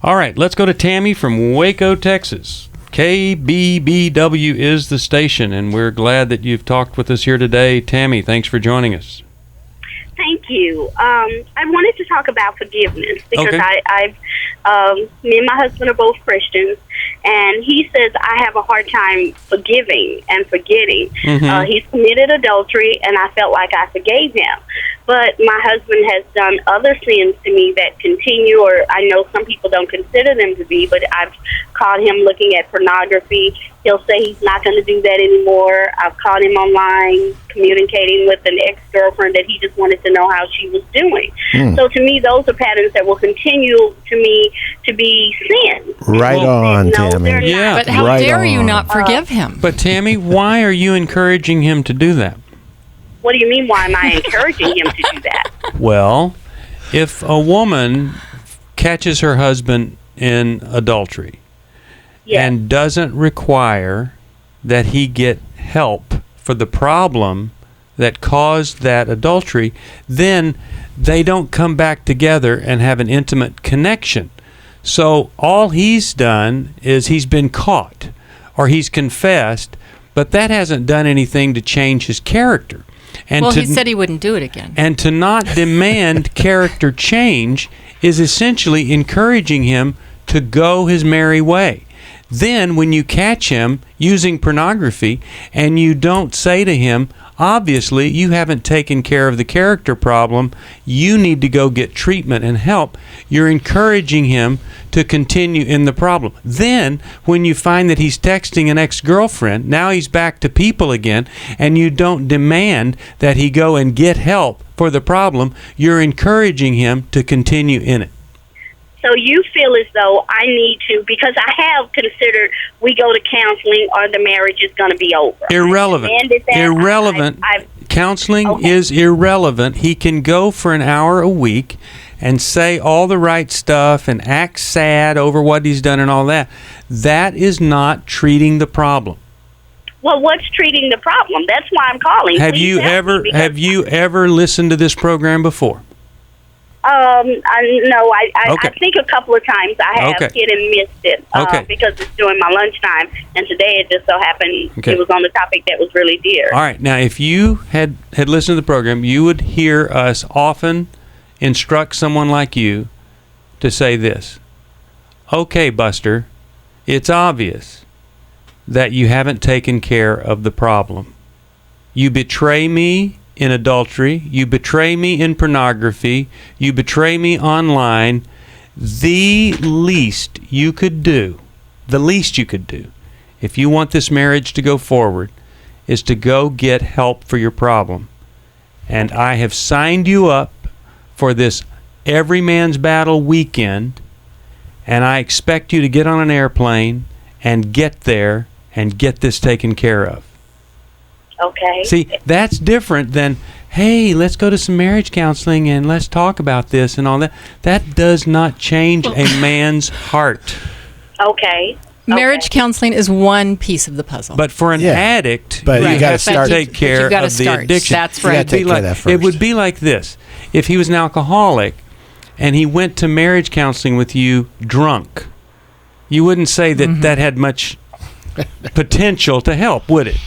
All right, let's go to Tammy from Waco, Texas. KBBW is the station, and we're glad that you've talked with us here today. Tammy, thanks for joining us. Thank you. I wanted to talk about forgiveness because Okay. me and my husband are both Christians, and he says I have a hard time forgiving and forgetting. Mhm. He's committed adultery, and I felt like I forgave him. But my husband has done other sins to me that continue, or I know some people don't consider them to be, but I've caught him looking at pornography. He'll say he's not going to do that anymore. I've caught him online communicating with an ex-girlfriend that he just wanted to know how she was doing. So to me, those are patterns that will continue to me to be sin. Right on, No, Tammy. they're Yeah. not. But how Right dare you on. not forgive him? But Tammy, why are you encouraging him to do that? What do you mean, why am I encouraging him to do that? Well, if a woman catches her husband in adultery Yes. and doesn't require that he get help for the problem that caused that adultery, then they don't come back together and have an intimate connection. So all he's done is he's been caught or he's confessed, but that hasn't done anything to change his character. And Well, to, he said he wouldn't do it again. and to not demand character change is essentially encouraging him to go his merry way. Then when you catch him using pornography and you don't say to him, obviously you haven't taken care of the character problem, you need to go get treatment and help, you're encouraging him to continue in the problem. Then when you find that he's texting an ex-girlfriend, now he's back to people again, and you don't demand that he go and get help for the problem, you're encouraging him to continue in it. So you feel as though I need to, because I have considered we go to counseling or the marriage is going to be over. Irrelevant. And at that, Irrelevant. I've Counseling Okay. is irrelevant. He can go for an hour a week and say all the right stuff and act sad over what he's done and all that. That is not treating the problem. well, what's treating the problem? That's why I'm calling. Have Please you help me, ever because, have you ever listened to this program before? No, Okay. I think a couple of times I have Okay. hit and missed it Okay. because it's during my lunchtime, and today it just so happened Okay. it was on the topic that was really dear. All right. Now, if you had listened to the program, you would hear us often instruct someone like you to say this. Okay, Buster, it's obvious that you haven't taken care of the problem. You betray me in adultery. You betray me in pornography. You betray me online. The least you could do, if you want this marriage to go forward, is to go get help for your problem. And I have signed you up for this Every Man's Battle weekend, and I expect you to get on an airplane and get there and get this taken care of. Okay. See, that's different than, hey, let's go to some marriage counseling and let's talk about this and all that. That does not change a man's heart. Okay. Marriage counseling is one piece of the puzzle. But for an Yeah. addict, But you you gotta have start- to take But care you've gotta of the start. addiction. That's You gotta right. take Be care of like- that first. It would be like this. If he was an alcoholic and he went to marriage counseling with you drunk, you wouldn't say that that had much potential to help, would it?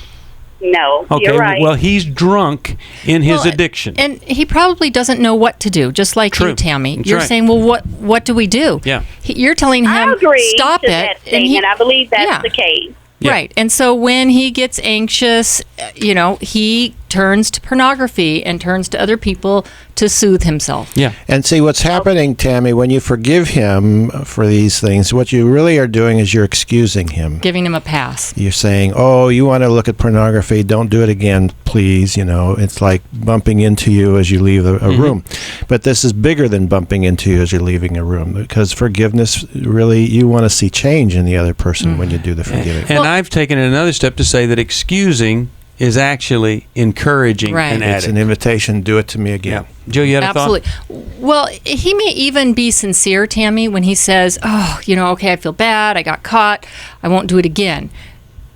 No, Okay, you're right. well, he's drunk in his Well, addiction. And he probably doesn't know what to do, just like True. you, Tammy. That's You're right. saying, well, what do we do? Yeah. You're telling I him, agree stop to it. that statement. I believe that's yeah. the case. Yeah. Right. And so when he gets anxious, he turns to pornography and turns to other people to soothe himself. Yeah. And see, what's happening, Tammy, when you forgive him for these things, what you really are doing is you're excusing him. Giving him a pass. You're saying, oh, you want to look at pornography, don't do it again, please. It's like bumping into you as you leave a room. But this is bigger than bumping into you as you're leaving a room, because forgiveness, really, you want to see change in the other person when you do the forgiving. And I've taken it another step to say that excusing is actually encouraging Right. an It's addict. an invitation, do it to me Yeah. again. Joe, you had a Absolutely. thought? Well, he may even be sincere, Tammy, when he says, oh, okay, I feel bad. I got caught. I won't do it again.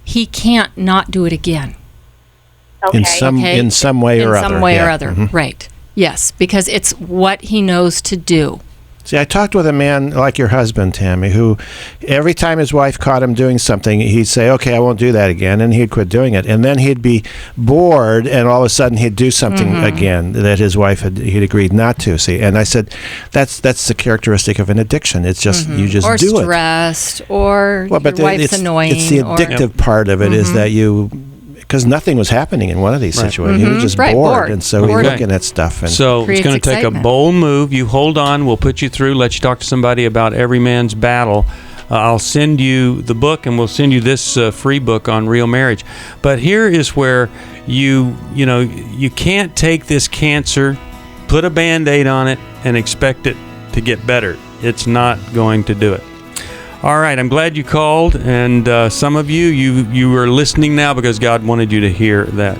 He can't not do it again. Okay. In some Okay. in some way or other. In some way or Yeah. other. Mhm. Right. Yes, because it's what he knows to do. See, I talked with a man like your husband, Tammy, who every time his wife caught him doing something, he'd say, okay, I won't do that again, and he'd quit doing it. And then he'd be bored, and all of a sudden he'd do something again that his wife he'd agreed not to. See, and I said, that's the characteristic of an addiction. It's just, you just or do it. Or stressed, or your wife's it's, annoying. It's the addictive part of it is that because nothing was happening in one of these situations. He was just bored, and so he's looking at stuff. And so it's going to take a bold move. You hold on. We'll put you through. Let you talk to somebody about Every Man's Battle. I'll send you the book, and we'll send you this free book on real marriage. But here is where you can't take this cancer, put a Band-Aid on it, and expect it to get better. It's not going to do it. All right, I'm glad you called, and some of you are listening now because God wanted you to hear that.